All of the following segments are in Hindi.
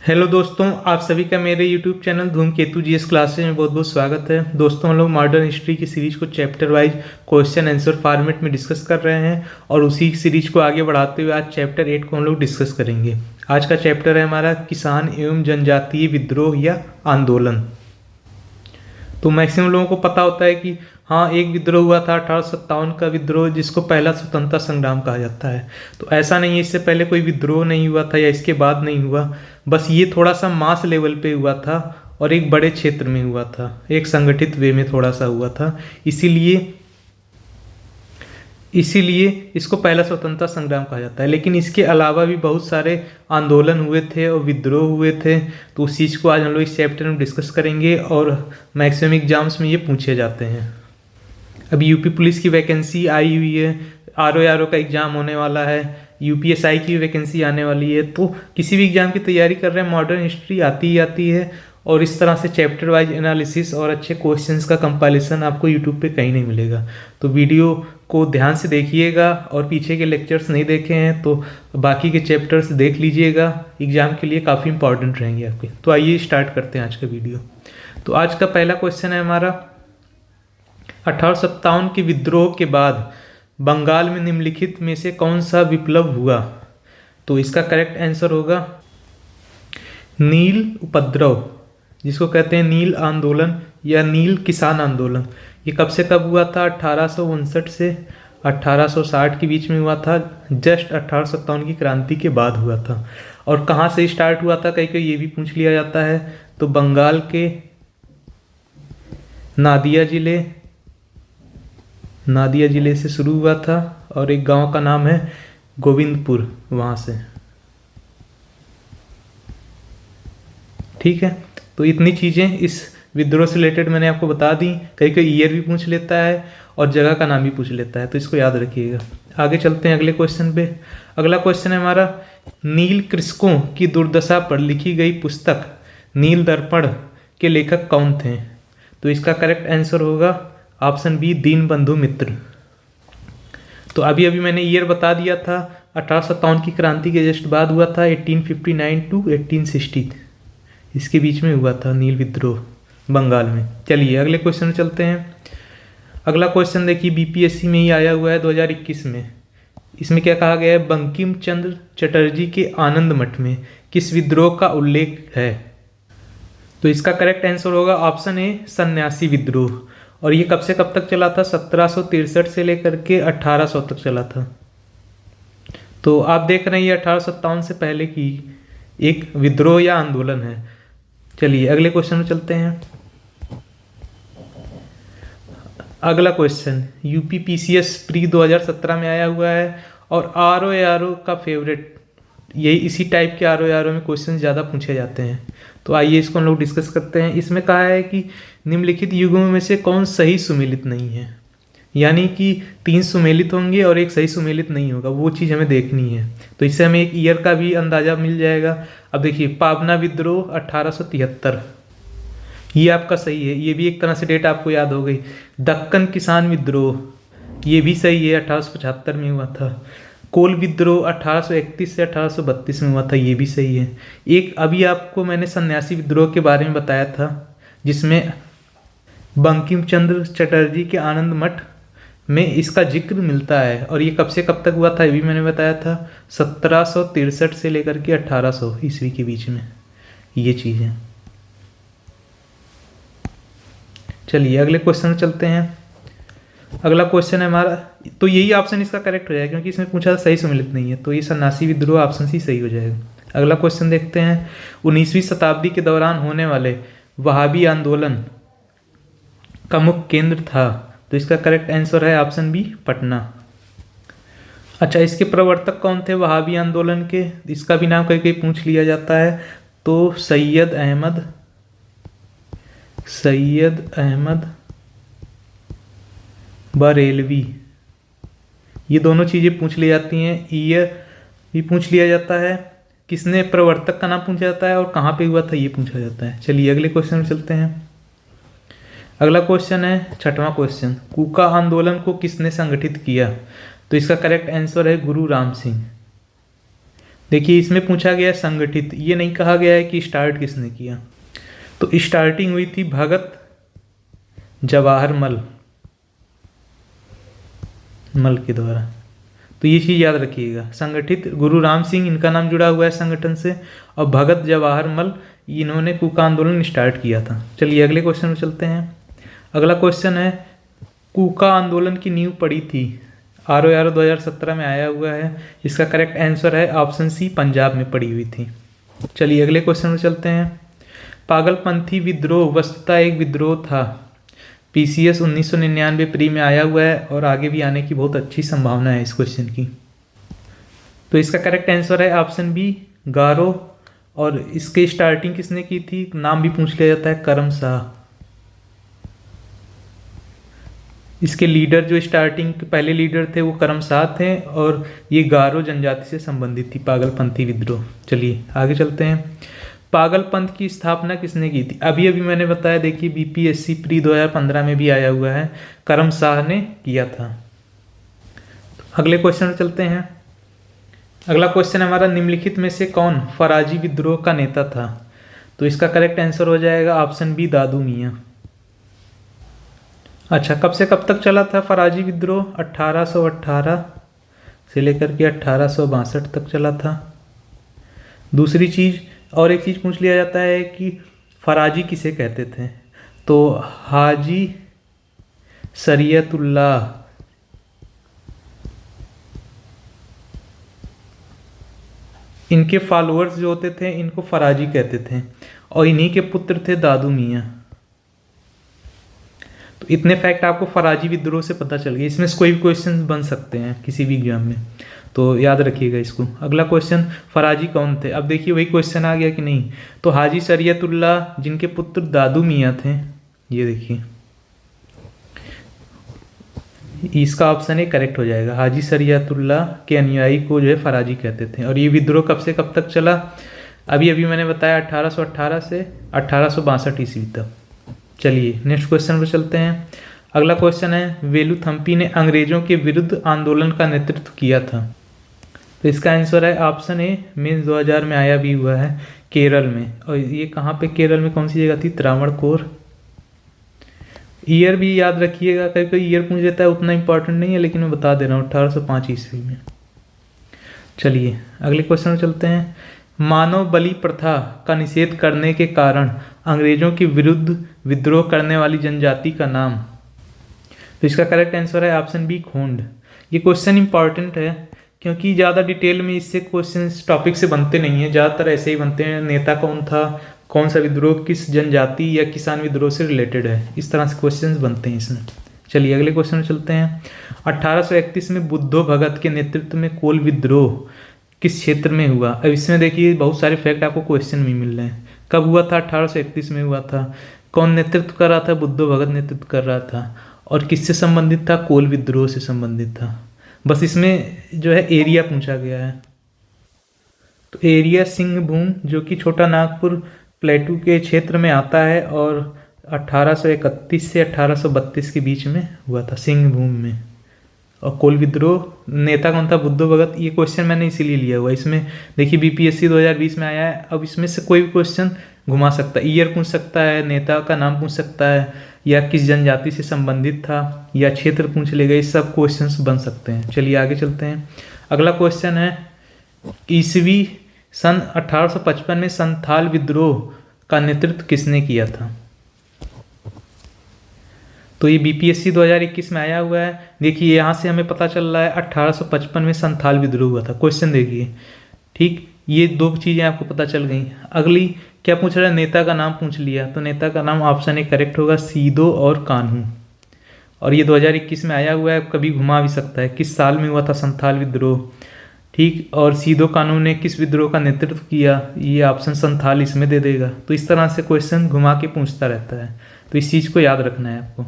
हेलो दोस्तों, आप सभी का मेरे YouTube चैनल धूमकेतु जीएस क्लासेज में बहुत बहुत स्वागत है। दोस्तों, हम लोग मॉडर्न हिस्ट्री की सीरीज को chapter wise question answer format में डिस्कस कर रहे हैं और उसी सीरीज को आगे बढ़ाते हुए आज चैप्टर 8 को हम लोग डिस्कस करेंगे। आज का चैप्टर है हमारा किसान एवं जनजातीय विद्रोह या आंदोलन। तो मैक्सिमम लोगों को पता होता है कि हाँ, एक विद्रोह हुआ था 1857 का विद्रोह, जिसको पहला स्वतंत्रता संग्राम कहा जाता है। तो ऐसा नहीं है इससे पहले कोई विद्रोह नहीं हुआ था या इसके बाद नहीं हुआ, बस ये थोड़ा सा मास लेवल पे हुआ था और एक बड़े क्षेत्र में हुआ था, एक संगठित वे में थोड़ा सा हुआ था। इसीलिए इसको पहला स्वतंत्रता संग्राम कहा जाता है। लेकिन इसके अलावा भी बहुत सारे आंदोलन हुए थे और विद्रोह हुए थे, तो उस चीज़ को आज हम लोग इस चैप्टर में डिस्कस करेंगे और मैक्सिमम एग्जाम्स में ये पूछे जाते हैं। अभी यूपी पुलिस की वैकेंसी आई हुई है, आरओ का एग्ज़ाम होने वाला है, यूपीएसआई की वैकेंसी आने वाली है। तो किसी भी एग्ज़ाम की तैयारी कर रहे हैं, मॉडर्न हिस्ट्री आती ही आती है और इस तरह से चैप्टर वाइज एनालिसिस और अच्छे क्वेश्चंस का कंपाइलेशन आपको यूट्यूब पे कहीं नहीं मिलेगा। तो वीडियो को ध्यान से देखिएगा और पीछे के लेक्चर्स नहीं देखे हैं तो बाकी के चैप्टर्स देख लीजिएगा, एग्ज़ाम के लिए काफ़ी इंपॉर्टेंट रहेंगे आपके। तो आइए स्टार्ट करते हैं आज का वीडियो। तो आज का पहला क्वेश्चन है हमारा, 1857 के विद्रोह के बाद बंगाल में निम्नलिखित में से कौन सा विप्लव हुआ? तो इसका करेक्ट आंसर होगा नील उपद्रव, जिसको कहते हैं नील आंदोलन या नील किसान आंदोलन। ये कब से कब हुआ था? 1859 से 1860 के बीच में हुआ था, जस्ट 1857 की क्रांति के बाद हुआ था। और कहाँ से स्टार्ट हुआ था, कहीं कहीं ये भी पूछ लिया जाता है। तो बंगाल के नादिया जिले से शुरू हुआ था और एक गांव का नाम है गोविंदपुर, वहाँ से। ठीक है, तो इतनी चीज़ें इस विद्रोह से रिलेटेड मैंने आपको बता दी। कई कई ईयर भी पूछ लेता है और जगह का नाम भी पूछ लेता है, तो इसको याद रखिएगा। आगे चलते हैं अगले क्वेश्चन पे। अगला क्वेश्चन है हमारा, नील कृषकों की दुर्दशा पर लिखी गई पुस्तक नील दर्पण के लेखक कौन थे? तो इसका करेक्ट आंसर होगा ऑप्शन बी, दीनबंधु मित्र। तो अभी अभी मैंने ईयर बता दिया था, 1857 की क्रांति के जस्ट बाद हुआ था, 1859 टू 1860 इसके बीच में हुआ था नील विद्रोह बंगाल में। चलिए अगले क्वेश्चन में चलते हैं। अगला क्वेश्चन देखिए, बीपीएससी में ही आया हुआ है 2021 में। इसमें क्या कहा गया है, बंकिम चंद्र चटर्जी के आनंद मठ में किस विद्रोह का उल्लेख है? तो इसका करेक्ट आंसर होगा ऑप्शन ए, सन्यासी विद्रोह। और ये कब से कब तक चला था? 1763 से लेकर के 1800 तक चला था। तो आप देख रहे हैं ये 1857 से पहले की एक विद्रोह या आंदोलन है। चलिए अगले क्वेश्चन में चलते हैं। अगला क्वेश्चन यूपी पीसीएस प्री 2017 में आया हुआ है और आरओ का फेवरेट, यही इसी टाइप के आरओ में क्वेश्चन ज़्यादा पूछे जाते हैं। तो आइए इसको हम लोग डिस्कस करते हैं। इसमें कहा है कि निम्नलिखित युगों में से कौन सही सुमेलित नहीं है, यानी कि 3 सुमेलित होंगे और एक सही सुमेलित नहीं होगा, वो चीज़ हमें देखनी है। तो इससे हमें एक ईयर का भी अंदाजा मिल जाएगा। अब देखिए, पाबना विद्रोह 1873, ये आपका सही है, ये भी एक तरह से डेट आपको याद हो गई। दक्कन किसान विद्रोह, ये भी सही है, 1875 में हुआ था। कोल विद्रोह 1831 से 1832 में हुआ था, ये भी सही है। एक अभी आपको मैंने सन्यासी विद्रोह के बारे में बताया था, जिसमें बंकिम चंद्र चटर्जी के आनंद मठ में इसका जिक्र मिलता है। और ये कब से कब तक हुआ था, ये भी मैंने बताया था, 1763 से लेकर के 1800 ईस्वी के बीच में ये चीज़ें। चलिए अगले क्वेश्चन में चलते हैं। अगला क्वेश्चन है हमारा, तो यही ऑप्शन इसका करेक्ट हो जाएगा क्योंकि इसमें पूछा सही सुमेलित नहीं है, तो ये सन्यासी विद्रोह ऑप्शन सी सही हो जाएगा। अगला क्वेश्चन देखते हैं, 19वीं शताब्दी के दौरान होने वाले वहाबी आंदोलन का मुख्य केंद्र था? तो इसका करेक्ट आंसर है ऑप्शन बी, पटना। अच्छा, इसके प्रवर्तक कौन थे वहाबी आंदोलन के? इसका भी नाम कहीं कहीं पूछ लिया जाता है। तो सैयद अहमद बरेलवी, ये दोनों चीज़ें पूछ ली जाती हैं। ईयर भी पूछ लिया जाता है, किसने प्रवर्तक का नाम पूछा जाता है और कहाँ पे हुआ था ये पूछा जाता है। चलिए अगले क्वेश्चन में चलते हैं। अगला क्वेश्चन है 6वां क्वेश्चन, कूका आंदोलन को किसने संगठित किया? तो इसका करेक्ट आंसर है गुरु राम सिंह। देखिए इसमें पूछा गया है संगठित, ये नहीं कहा गया है कि स्टार्ट किसने किया। तो स्टार्टिंग हुई थी भगत जवाहर मल के द्वारा। तो ये चीज़ याद रखिएगा, संगठित गुरु राम सिंह इनका नाम जुड़ा हुआ है संगठन से, और भगत जवाहर मल इन्होंने कूका आंदोलन स्टार्ट किया था। चलिए अगले क्वेश्चन में चलते हैं। अगला क्वेश्चन है कूका आंदोलन की नींव पड़ी थी। ROR 2017 में आया हुआ है। इसका करेक्ट आंसर है ऑप्शन सी, पंजाब में पड़ी हुई थी। चलिए अगले क्वेश्चन में चलते हैं। पागलपंथी विद्रोह वस्तुतः एक विद्रोह था। PCS 1999 प्री में आया हुआ है और आगे भी आने की बहुत अच्छी संभावना है इस क्वेश्चन की। तो इसका करेक्ट आंसर है ऑप्शन बी, गारो। और इसके स्टार्टिंग किसने की थी, नाम भी पूछ लिया जाता है, करम शाह। इसके लीडर जो स्टार्टिंग के पहले लीडर थे वो करम शाह थे, और ये गारो जनजाति से संबंधित थी पागलपंथी विद्रोह। चलिए आगे चलते हैं। पागलपंथ की स्थापना किसने की थी? अभी अभी मैंने बताया, देखिए BPSC प्री 2015 में भी आया हुआ है, करम शाह ने किया था। अगले क्वेश्चन में चलते हैं। अगला क्वेश्चन हमारा, निम्नलिखित में से कौन फराजी विद्रोह का नेता था? तो इसका करेक्ट आंसर हो जाएगा ऑप्शन बी, दादू मियाँ। अच्छा, कब से कब तक चला था फराजी विद्रोह? 1818 से लेकर के 1862 तक चला था। दूसरी चीज़, और एक चीज़ पूछ लिया जाता है कि फराजी किसे कहते थे? तो हाजी शरीयतुल्लाह, इनके फॉलोअर्स जो होते थे इनको फराजी कहते थे, और इन्हीं के पुत्र थे दादू मियाँ। तो इतने फैक्ट आपको फराजी विद्रोह से पता चल गए। इसमें से कोई भी क्वेश्चन बन सकते हैं किसी भी एग्जाम में, तो याद रखिएगा इसको। अगला क्वेश्चन, फराजी कौन थे? अब देखिए वही क्वेश्चन आ गया कि नहीं। तो हाजी शरीयतुल्लाह जिनके पुत्र दादू मियाँ थे, ये देखिए इसका ऑप्शन ए करेक्ट हो जाएगा। हाजी शरीयतुल्लाह के अनुयायी को जो है फराजी कहते थे। और ये विद्रोह कब से कब तक चला? अभी अभी मैंने बताया 1818 से 1862 ईस्वी तक। चलिए नेक्स्ट क्वेश्चन पर चलते हैं। अगला क्वेश्चन है, वेलुथम्पी ने अंग्रेजों के विरुद्ध आंदोलन का नेतृत्व किया था। तो इसका आंसर है ऑप्शन ए, मेंस 2000 में आया भी हुआ है, केरल में। और ये कहाँ पे, केरल में कौन सी जगह थी? त्रावणकोर। ईयर भी याद रखिएगा, कभी कोई ईयर पूछ लेता है, उतना इंपॉर्टेंट नहीं है, लेकिन मैं बता दे रहा हूँ 1805 ईस्वी में। चलिए अगले क्वेश्चन में चलते हैं। मानव बलि प्रथा का निषेध करने के कारण अंग्रेजों के विरुद्ध विद्रोह करने वाली जनजाति का नाम? तो इसका करेक्ट आंसर है ऑप्शन बी, खोंड। ये क्वेश्चन इंपॉर्टेंट है क्योंकि ज़्यादा डिटेल में इससे क्वेश्चन टॉपिक से बनते नहीं हैं, ज़्यादातर ऐसे ही बनते हैं, नेता कौन था, कौन सा विद्रोह किस जनजाति या किसान विद्रोह से रिलेटेड है, इस तरह से क्वेश्चंस बनते हैं इसमें। चलिए अगले क्वेश्चन में चलते हैं। 1831 में बुद्धो भगत के नेतृत्व में कोल विद्रोह किस क्षेत्र में हुआ? अब इसमें देखिए बहुत सारे फैक्ट आपको क्वेश्चन में मिल रहे हैं। कब हुआ था? 1831 में हुआ था। कौन नेतृत्व कर रहा था? बुद्धो भगत नेतृत्व कर रहा था। और किससे संबंधित था? कोल विद्रोह से संबंधित था। बस इसमें जो है एरिया पूछा गया है। तो एरिया सिंहभूम, जो कि छोटा नागपुर प्लेटू के क्षेत्र में आता है, और 1831 से 1832 के बीच में हुआ था सिंहभूम में। और कोल विद्रोह नेता कौन था? बुद्धो भगत। ये क्वेश्चन मैंने इसीलिए लिया हुआ। इसमें देखिए BPSC 2020 में आया है। अब इसमें से कोई भी क्वेश्चन घुमा सकता है, ईयर पूछ सकता है, नेता का नाम पूछ सकता है, या किस जनजाति से संबंधित था, या क्षेत्र पूछ लेगा, ये सब क्वेश्चंस बन सकते हैं। चलिए आगे चलते हैं। अगला क्वेश्चन है, ईस्वी सन 1855 में संथाल विद्रोह का नेतृत्व किसने किया था? तो ये BPSC 2021 में आया हुआ है। देखिए यहाँ से हमें पता चल रहा है 1855 में संथाल विद्रोह हुआ था। क्वेश्चन देखिए, ठीक, ये दो चीज़ें आपको पता चल गई। अगली क्या पूछ रहा है? नेता का नाम पूछ लिया। तो नेता का नाम ऑप्शन ए करेक्ट होगा, सीदो और कान्हू। और ये 2021 में आया हुआ है, कभी घुमा भी सकता है। किस साल में हुआ था संथाल विद्रोह, ठीक, और सीदो कानून ने किस विद्रोह का नेतृत्व किया, ये ऑप्शन संथाल इसमें दे देगा। तो इस तरह से क्वेश्चन घुमा के पूछता रहता है, तो इस चीज़ को याद रखना है आपको।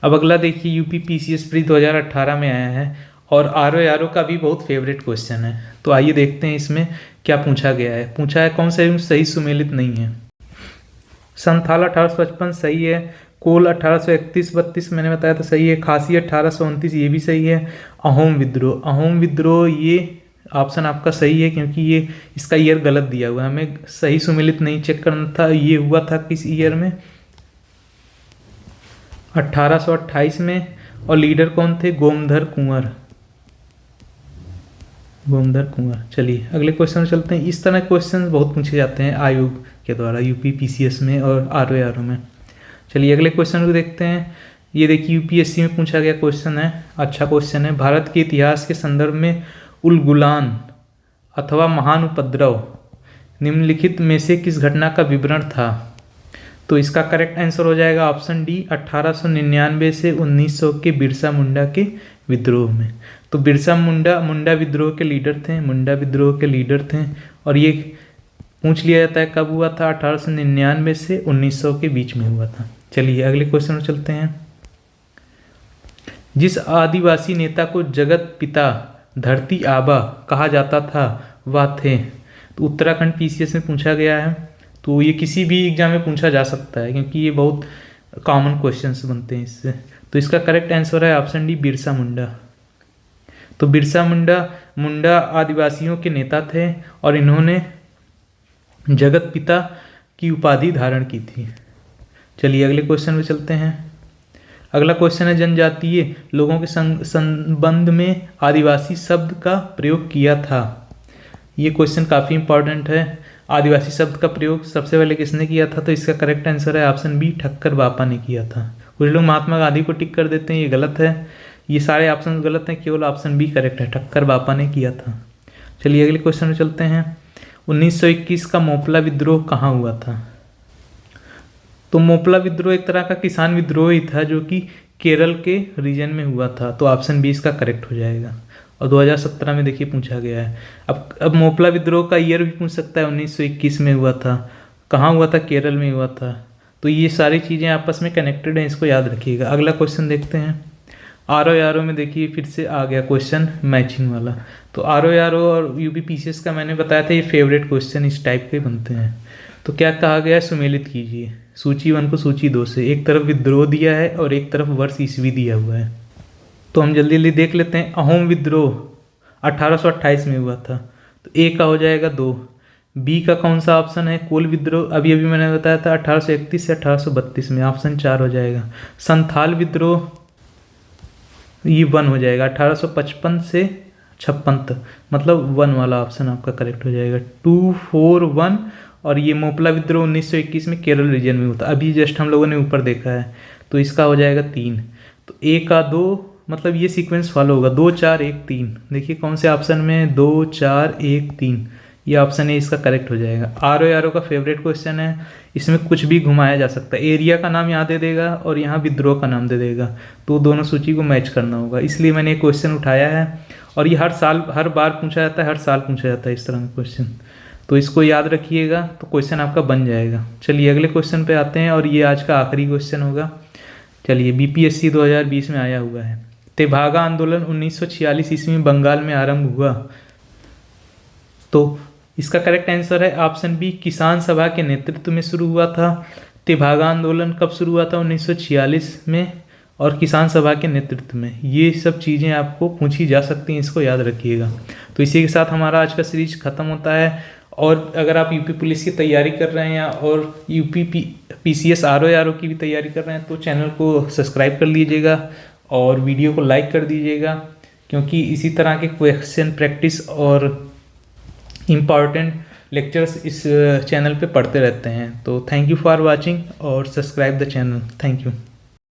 अब अगला देखिए, UP PCS प्री 2018 में आया है, और RO का भी बहुत फेवरेट क्वेश्चन है। तो आइए देखते हैं इसमें क्या पूछा गया है। पूछा है कौन सा सही सुमेलित नहीं है? संथाल 1855 सही है, कोल 1831-32 मैंने बताया था सही है, खासी 1829 ये भी सही है। अहोम विद्रोह, ये ऑप्शन आपका सही है, क्योंकि ये इसका ईयर गलत दिया हुआ है, हमें सही सुमेलित नहीं चेक करना था। ये हुआ था किस ईयर में, 1828 में। और लीडर कौन थे, गोमधर कुंवर, गोमधर कुंवर। चलिए अगले क्वेश्चन में चलते हैं। इस तरह क्वेश्चन बहुत पूछे जाते हैं आयोग के द्वारा, यूपी पीसीएस में और आरओ में। चलिए अगले क्वेश्चन को देखते हैं। ये देखिए यूपीएससी में पूछा गया क्वेश्चन है, अच्छा क्वेश्चन है। भारत के इतिहास के संदर्भ में उलगुलान अथवा महान उपद्रव निम्नलिखित में से किस घटना का विवरण था? तो इसका करेक्ट आंसर हो जाएगा ऑप्शन डी, 1899 से 1900 के बिरसा मुंडा के विद्रोह में। तो बिरसा मुंडा विद्रोह के लीडर थे, मुंडा विद्रोह के लीडर थे। और ये पूछ लिया जाता है कब हुआ था, 1899 से 1900 के बीच में हुआ था। चलिए अगले क्वेश्चन में चलते हैं। जिस आदिवासी नेता को जगत पिता धरती आबा कहा जाता था वह थे? तो उत्तराखंड पीसीएस में पूछा गया है। तो ये किसी भी एग्जाम में पूछा जा सकता है, क्योंकि ये बहुत कॉमन क्वेश्चंस बनते हैं इससे। तो इसका करेक्ट आंसर है ऑप्शन डी, बिरसा मुंडा। तो बिरसा मुंडा आदिवासियों के नेता थे और इन्होंने जगत पिता की उपाधि धारण की थी। चलिए अगले क्वेश्चन में चलते हैं। अगला क्वेश्चन है, जनजातीय लोगों के संबंध में आदिवासी शब्द का प्रयोग किया था। ये क्वेश्चन काफ़ी इंपॉर्टेंट है। आदिवासी शब्द का प्रयोग सबसे पहले किसने किया था? तो इसका करेक्ट आंसर है ऑप्शन बी, ठक्कर बापा ने किया था। कुछ लोग महात्मा गांधी को टिक कर देते हैं, ये गलत है। ये सारे ऑप्शन गलत हैं, केवल ऑप्शन बी करेक्ट है, ठक्कर बापा ने किया था। चलिए अगले क्वेश्चन में चलते हैं। 1921 का मोपला विद्रोह कहाँ हुआ था? तो मोपला विद्रोह एक तरह का किसान विद्रोह ही था, जो कि केरल के रीजन में हुआ था। तो ऑप्शन बी इसका करेक्ट हो जाएगा। और 2017 में देखिए पूछा गया है। अब मोपला विद्रोह का ईयर भी पूछ सकता है, 1921 में हुआ था, कहाँ हुआ था, केरल में हुआ था। तो ये सारी चीज़ें आपस में कनेक्टेड हैं, इसको याद रखिएगा। अगला क्वेश्चन देखते हैं। आरओ में देखिए फिर से आ गया क्वेश्चन मैचिंग वाला। तो आरओ और यूपी पीसीएस का मैंने बताया था, ये फेवरेट क्वेश्चन इस टाइप के बनते हैं। तो क्या कहा गया है, सुमेलित कीजिए सूची 1 को सूची 2 से। एक तरफ विद्रोह दिया है और एक तरफ वर्ष ईस्वी दिया हुआ है। तो हम जल्दी जल्दी देख लेते हैं। अहोम विद्रोह 1828 में हुआ था, तो ए का हो जाएगा 2। बी का कौन सा ऑप्शन है, कोल विद्रोह, अभी मैंने बताया था 1831 से 1832 में, ऑप्शन 4 हो जाएगा। संथाल विद्रोह, ये 1 हो जाएगा, 1855 से 56 तक, मतलब 1 वाला ऑप्शन आपका करेक्ट हो जाएगा। 2, 4, 1। और ये मोपला विद्रोह 1921 में केरल रीजन में होता, अभी जस्ट हम लोगों ने ऊपर देखा है। तो इसका हो जाएगा 3। तो ए का 2, मतलब ये सीक्वेंस फॉलो होगा, 2, 4, 1, 3। देखिए कौन से ऑप्शन में, 2, 4, 1, 3, ये ऑप्शन है, इसका करेक्ट हो जाएगा। आरओ का फेवरेट क्वेश्चन है, इसमें कुछ भी घुमाया जा सकता है। एरिया का नाम यहाँ दे देगा और यहाँ विद्रोह का नाम दे देगा, तो दोनों सूची को मैच करना होगा, इसलिए मैंने ये क्वेश्चन उठाया है। और ये हर बार पूछा जाता है, हर साल पूछा जाता है इस तरह का क्वेश्चन। तो इसको याद रखिएगा, तो क्वेश्चन आपका बन जाएगा। चलिए अगले क्वेश्चन पे आते हैं, और ये आज का आखिरी क्वेश्चन होगा। चलिए बीपीएससी 2020 में आया हुआ है। तेभागा आंदोलन 1946 ईस्वी में बंगाल में आरंभ हुआ। तो इसका करेक्ट आंसर है ऑप्शन बी, किसान सभा के नेतृत्व में शुरू हुआ था। तेभागा आंदोलन कब शुरू हुआ था, 1946 में, और किसान सभा के नेतृत्व में। ये सब चीज़ें आपको पूछी जा सकती हैं, इसको याद रखिएगा। तो इसी के साथ हमारा आज का सीरीज खत्म होता है। और अगर आप यूपी पुलिस की तैयारी कर रहे हैं और यूपी पीसीएस आरओ की भी तैयारी कर रहे हैं, तो चैनल को सब्सक्राइब कर लीजिएगा और वीडियो को लाइक कर दीजिएगा, क्योंकि इसी तरह के क्वेश्चन प्रैक्टिस और इम्पॉर्टेंट लेक्चर्स इस चैनल पे पढ़ते रहते हैं। तो थैंक यू फॉर वाचिंग और subscribe the channel. Thank you.